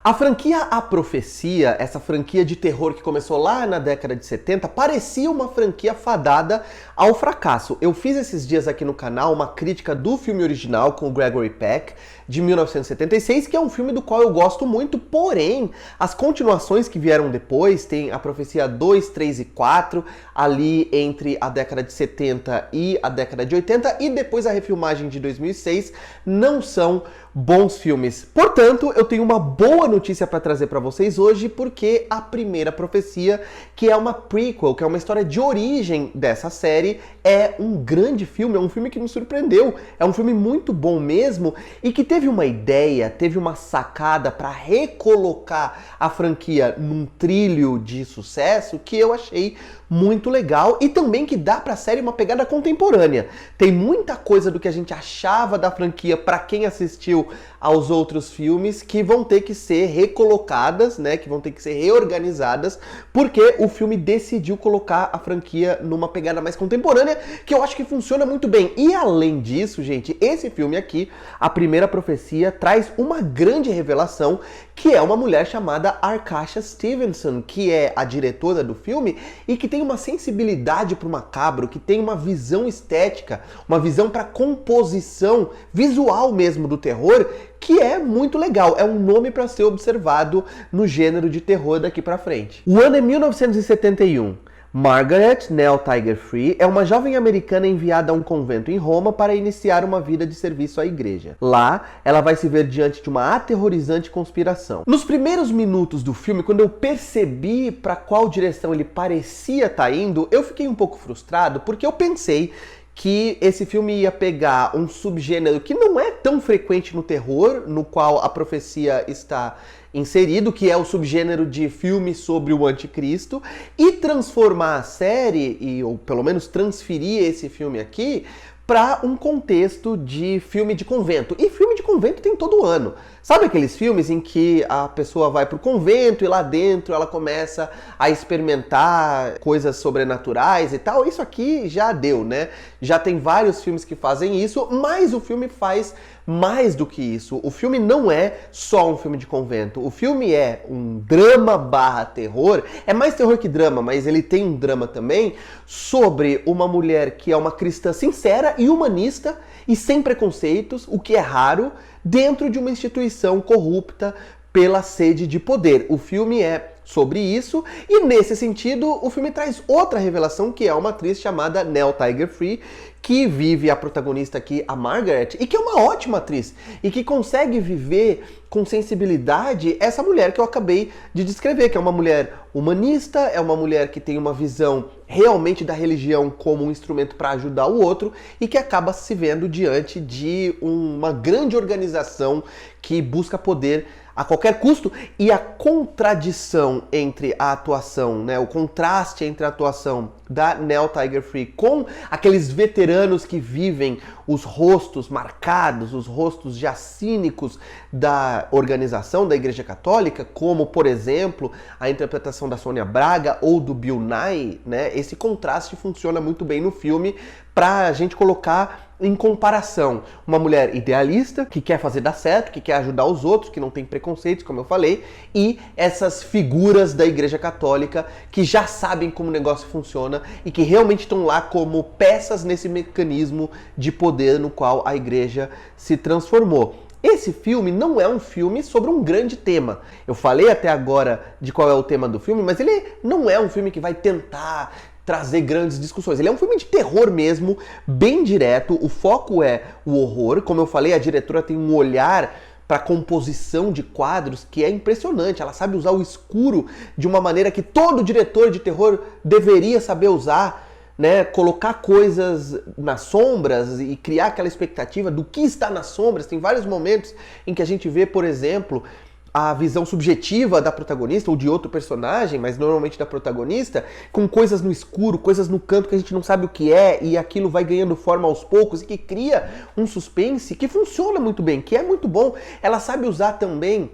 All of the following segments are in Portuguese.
A franquia A Profecia, essa franquia de terror que começou lá na década de 70, parecia uma franquia fadada ao fracasso. Eu fiz esses dias aqui no canal uma crítica do filme original com o Gregory Peck, de 1976, que é um filme do qual eu gosto muito, porém, as continuações que vieram depois, tem A Profecia 2, 3 e 4, ali entre a década de 70 e a década de 80, e depois a refilmagem de 2006, não são bons filmes. Portanto, eu tenho uma boa notícia para trazer para vocês hoje, porque A Primeira Profecia, que é uma prequel, que é uma história de origem dessa série, é um grande filme, é um filme que me surpreendeu, é um filme muito bom mesmo, e que teve uma ideia, teve uma sacada para recolocar a franquia num trilho de sucesso que eu achei muito legal e também que dá pra série uma pegada contemporânea. Tem muita coisa do que a gente achava da franquia para quem assistiu aos outros filmes que vão ter que ser recolocadas, né, que vão ter que ser reorganizadas, porque o filme decidiu colocar a franquia numa pegada mais contemporânea, que eu acho que funciona muito bem. E além disso, gente, esse filme aqui, A Primeira Profecia, traz uma grande revelação, que é uma mulher chamada Arkasha Stevenson, que é a diretora do filme e que tem uma sensibilidade para o macabro, que tem uma visão estética, uma visão para composição visual mesmo do terror, que é muito legal. É um nome para ser observado no gênero de terror daqui para frente. O ano é 1971. Margaret Nell Tiger Free é uma jovem americana enviada a um convento em Roma para iniciar uma vida de serviço à igreja. Lá, ela vai se ver diante de uma aterrorizante conspiração. Nos primeiros minutos do filme, quando eu percebi para qual direção ele parecia estar indo, eu fiquei um pouco frustrado, porque eu pensei que esse filme ia pegar um subgênero que não é tão frequente no terror, no qual A Profecia está inserido, que é o subgênero de filme sobre o anticristo, e transformar a série, ou pelo menos transferir esse filme aqui, para um contexto de filme de convento. E filme de convento tem todo ano. Sabe aqueles filmes em que a pessoa vai pro convento e lá dentro ela começa a experimentar coisas sobrenaturais e tal? Isso aqui já deu, né? Já tem vários filmes que fazem isso, mas o filme faz mais do que isso. O filme não é só um filme de convento. O filme é um drama barra terror. É mais terror que drama, mas ele tem um drama também sobre uma mulher que é uma cristã sincera e humanista e sem preconceitos, o que é raro, dentro de uma instituição corrupta pela sede de poder. O filme é sobre isso e, nesse sentido, o filme traz outra revelação, que é uma atriz chamada Nell Tiger Free, que vive a protagonista aqui, a Margaret, e que é uma ótima atriz e que consegue viver com sensibilidade essa mulher que eu acabei de descrever, que é uma mulher humanista, é uma mulher que tem uma visão realmente da religião como um instrumento para ajudar o outro e que acaba se vendo diante de uma grande organização que busca poder a qualquer custo, e a contradição entre a atuação, né, o contraste entre a atuação da Nell Tiger Free com aqueles veteranos que vivem os rostos marcados, os rostos já cínicos da organização da Igreja Católica, como, por exemplo, a interpretação da Sônia Braga ou do Bill Nighy, né? Esse contraste funciona muito bem no filme para a gente colocar em comparação uma mulher idealista, que quer fazer dar certo, que quer ajudar os outros, que não tem preconceitos, como eu falei, e essas figuras da Igreja Católica que já sabem como o negócio funciona e que realmente estão lá como peças nesse mecanismo de poder no qual a Igreja se transformou. Esse filme não é um filme sobre um grande tema. Eu falei até agora de qual é o tema do filme, mas ele não é um filme que vai tentar trazer grandes discussões. Ele é um filme de terror mesmo, bem direto, o foco é o horror. Como eu falei, a diretora tem um olhar para composição de quadros que é impressionante. Ela sabe usar o escuro de uma maneira que todo diretor de terror deveria saber usar, né? Colocar coisas nas sombras e criar aquela expectativa do que está nas sombras. Tem vários momentos em que a gente vê, por exemplo, a visão subjetiva da protagonista ou de outro personagem, mas normalmente da protagonista, com coisas no escuro, coisas no canto que a gente não sabe o que é, e aquilo vai ganhando forma aos poucos e que cria um suspense que funciona muito bem, que é muito bom. Ela sabe usar também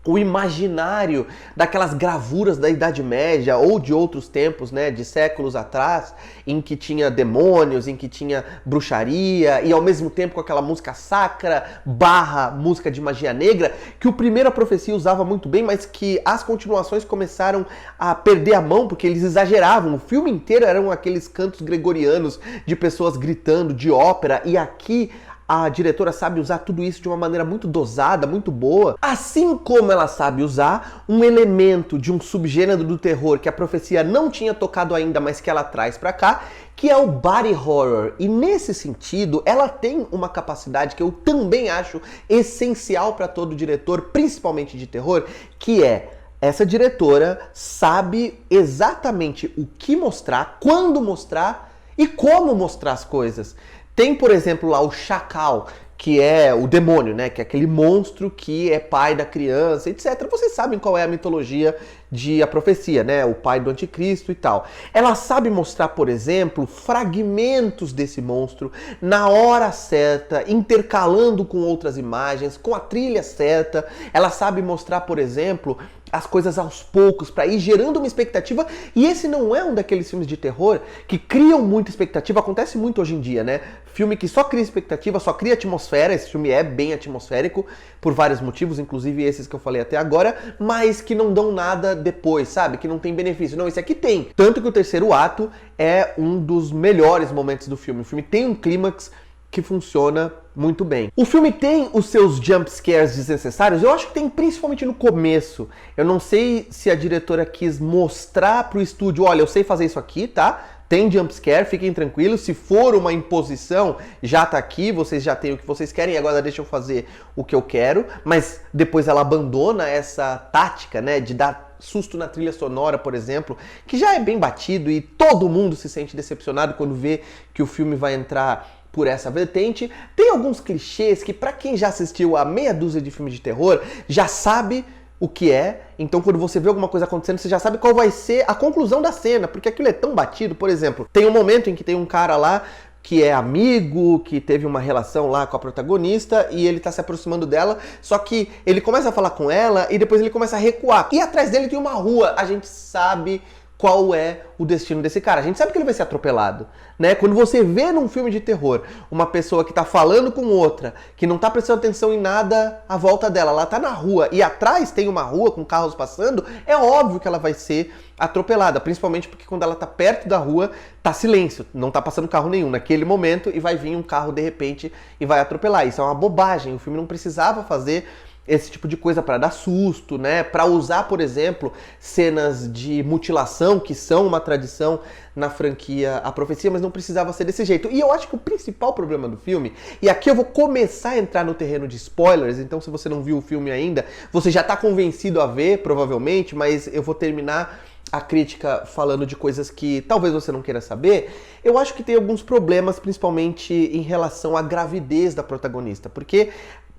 o imaginário daquelas gravuras da Idade Média ou de outros tempos, né, de séculos atrás, em que tinha demônios, em que tinha bruxaria e ao mesmo tempo com aquela música sacra / música de magia negra, que o primeiro A Profecia usava muito bem, mas que as continuações começaram a perder a mão porque eles exageravam. O filme inteiro eram aqueles cantos gregorianos de pessoas gritando, de ópera, e aqui a diretora sabe usar tudo isso de uma maneira muito dosada, muito boa, assim como ela sabe usar um elemento de um subgênero do terror que A Profecia não tinha tocado ainda, mas que ela traz pra cá, que é o body horror. E nesse sentido, ela tem uma capacidade que eu também acho essencial para todo diretor, principalmente de terror, que é: essa diretora sabe exatamente o que mostrar, quando mostrar e como mostrar as coisas. Tem, por exemplo, lá o Chacal, que é o demônio, né? Que é aquele monstro que é pai da criança, etc. Vocês sabem qual é a mitologia de A Profecia, né? O pai do anticristo e tal. Ela sabe mostrar, por exemplo, fragmentos desse monstro na hora certa, intercalando com outras imagens, com a trilha certa. Ela sabe mostrar, por exemplo, as coisas aos poucos, para ir gerando uma expectativa. E esse não é um daqueles filmes de terror que criam muita expectativa. Acontece muito hoje em dia, né? Filme que só cria expectativa, só cria atmosfera. Esse filme é bem atmosférico, por vários motivos, inclusive esses que eu falei até agora, mas que não dão nada depois, sabe? Que não tem benefício. Não, esse aqui tem. Tanto que o terceiro ato é um dos melhores momentos do filme. O filme tem um clímax que funciona muito bem. O filme tem os seus jump scares desnecessários, eu acho que tem principalmente no começo. Eu não sei se a diretora quis mostrar pro estúdio: olha, eu sei fazer isso aqui, tá? Tem jump scare, fiquem tranquilos, se for uma imposição, já tá aqui, vocês já têm o que vocês querem, agora deixa eu fazer o que eu quero. Mas depois ela abandona essa tática, né, de dar susto na trilha sonora, por exemplo, que já é bem batido e todo mundo se sente decepcionado quando vê que o filme vai entrar por essa vertente. Tem alguns clichês que, pra quem já assistiu a meia dúzia de filmes de terror, já sabe o que é. Então quando você vê alguma coisa acontecendo, você já sabe qual vai ser a conclusão da cena, porque aquilo é tão batido. Por exemplo, tem um momento em que tem um cara lá que é amigo, que teve uma relação lá com a protagonista e ele tá se aproximando dela, só que ele começa a falar com ela e depois ele começa a recuar. E atrás dele tem uma rua. A gente sabe qual é o destino desse cara. A gente sabe que ele vai ser atropelado, né? Quando você vê num filme de terror uma pessoa que tá falando com outra, que não tá prestando atenção em nada à volta dela, ela tá na rua e atrás tem uma rua com carros passando, é óbvio que ela vai ser atropelada, principalmente porque quando ela tá perto da rua, tá silêncio, não tá passando carro nenhum naquele momento e vai vir um carro de repente e vai atropelar. Isso é uma bobagem, o filme não precisava fazer esse tipo de coisa para dar susto, né? Para usar, por exemplo, cenas de mutilação, que são uma tradição na franquia A Profecia, mas não precisava ser desse jeito. E eu acho que o principal problema do filme, e aqui eu vou começar a entrar no terreno de spoilers, então se você não viu o filme ainda, você já tá convencido a ver, provavelmente, mas eu vou terminar a crítica falando de coisas que talvez você não queira saber. Eu acho que tem alguns problemas, principalmente em relação à gravidez da protagonista, porque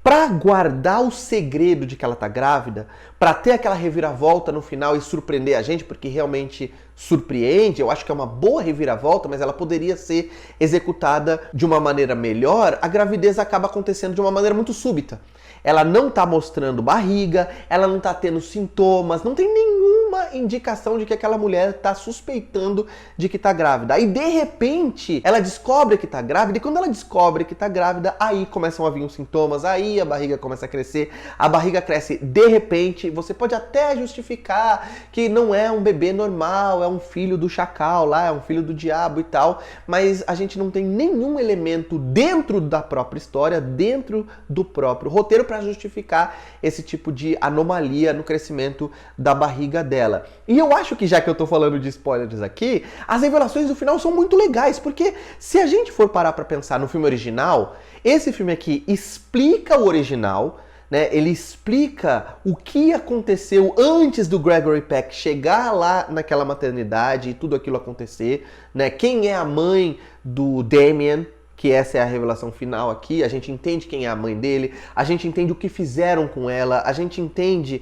para guardar o segredo de que ela tá grávida, para ter aquela reviravolta no final e surpreender a gente, porque realmente surpreende, eu acho que é uma boa reviravolta, mas ela poderia ser executada de uma maneira melhor, a gravidez acaba acontecendo de uma maneira muito súbita. Ela não tá mostrando barriga, ela não tá tendo sintomas, não tem nenhuma indicação de que aquela mulher tá suspeitando de que tá grávida. Aí, de repente, ela descobre que tá grávida, e quando ela descobre que tá grávida, aí começam a vir os sintomas, aí a barriga começa a crescer, a barriga cresce de repente, você pode até justificar que não é um bebê normal, é um filho do chacal lá, é um filho do diabo e tal, mas a gente não tem nenhum elemento dentro da própria história, dentro do próprio roteiro, para justificar esse tipo de anomalia no crescimento da barriga dela. E eu acho que, já que eu tô falando de spoilers aqui, as revelações do final são muito legais, porque se a gente for parar para pensar no filme original, esse filme aqui explica o original, né? Ele explica o que aconteceu antes do Gregory Peck chegar lá naquela maternidade e tudo aquilo acontecer, né? Quem é a mãe do Damien, que essa é a revelação final aqui, a gente entende quem é a mãe dele, a gente entende o que fizeram com ela, a gente entende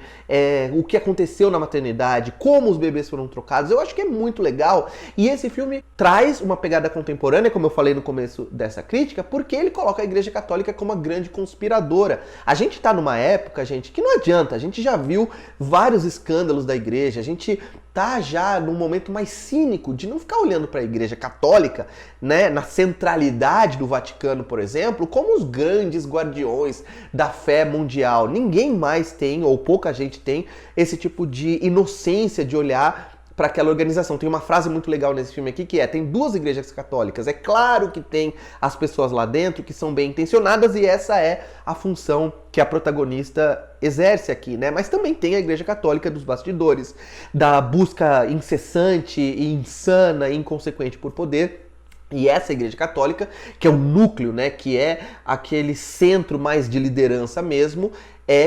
o que aconteceu na maternidade, como os bebês foram trocados. Eu acho que é muito legal, e esse filme traz uma pegada contemporânea, como eu falei no começo dessa crítica, porque ele coloca a Igreja Católica como uma grande conspiradora. A gente tá numa época, gente, que não adianta, a gente já viu vários escândalos da igreja, a gente tá já num momento mais cínico de não ficar olhando para a Igreja Católica, né, na centralidade do Vaticano, por exemplo, como os grandes guardiões da fé mundial. Ninguém mais tem, ou pouca gente tem, esse tipo de inocência de olhar para aquela organização. Tem uma frase muito legal nesse filme aqui que tem duas igrejas católicas. É claro que tem as pessoas lá dentro que são bem intencionadas e essa é a função que a protagonista exerce aqui, né? Mas também tem a Igreja Católica dos bastidores, da busca incessante e insana e inconsequente por poder. E essa Igreja Católica, que é o núcleo, né, que é aquele centro mais de liderança mesmo,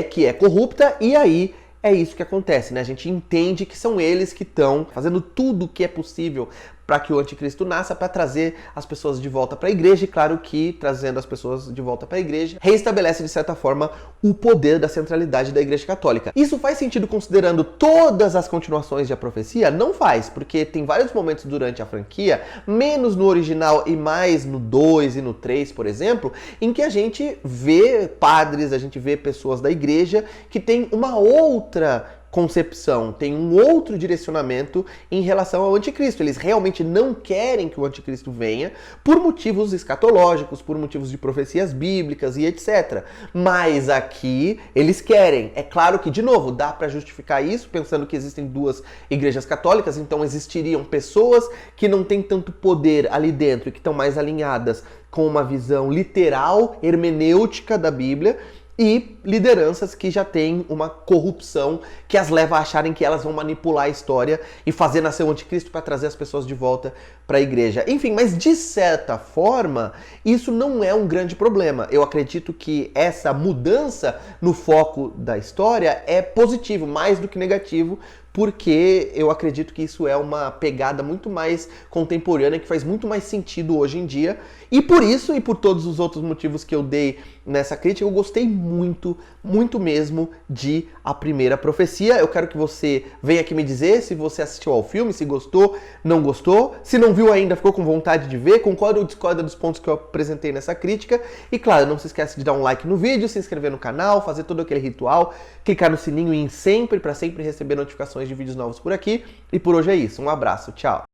que é corrupta, e aí é isso que acontece, né? A gente entende que são eles que estão fazendo tudo o que é possível para que o anticristo nasça, para trazer as pessoas de volta para a igreja, e claro que trazendo as pessoas de volta para a igreja, reestabelece de certa forma o poder da centralidade da Igreja Católica. Isso faz sentido considerando todas as continuações de A Profecia? Não faz, porque tem vários momentos durante a franquia, menos no original e mais no 2 e no 3, por exemplo, em que a gente vê padres, a gente vê pessoas da igreja que tem uma outra concepção, tem um outro direcionamento em relação ao anticristo. Eles realmente não querem que o anticristo venha por motivos escatológicos, por motivos de profecias bíblicas e etc. Mas aqui eles querem. É claro que, de novo, dá para justificar isso pensando que existem duas igrejas católicas, então existiriam pessoas que não têm tanto poder ali dentro e que estão mais alinhadas com uma visão literal, hermenêutica da Bíblia, e lideranças que já têm uma corrupção que as leva a acharem que elas vão manipular a história e fazer nascer o anticristo para trazer as pessoas de volta para a igreja. Enfim, mas de certa forma, isso não é um grande problema. Eu acredito que essa mudança no foco da história é positivo, mais do que negativo, porque eu acredito que isso é uma pegada muito mais contemporânea, que faz muito mais sentido hoje em dia. E por isso, e por todos os outros motivos que eu dei nessa crítica, eu gostei muito, muito mesmo de A Primeira Profecia. Eu quero que você venha aqui me dizer se você assistiu ao filme, se gostou, não gostou, se não viu ainda, ficou com vontade de ver, concorda ou discorda dos pontos que eu apresentei nessa crítica. E claro, não se esquece de dar um like no vídeo, se inscrever no canal, fazer todo aquele ritual, clicar no sininho e ir sempre, para sempre receber notificações de vídeos novos por aqui. E por hoje é isso. Um abraço. Tchau.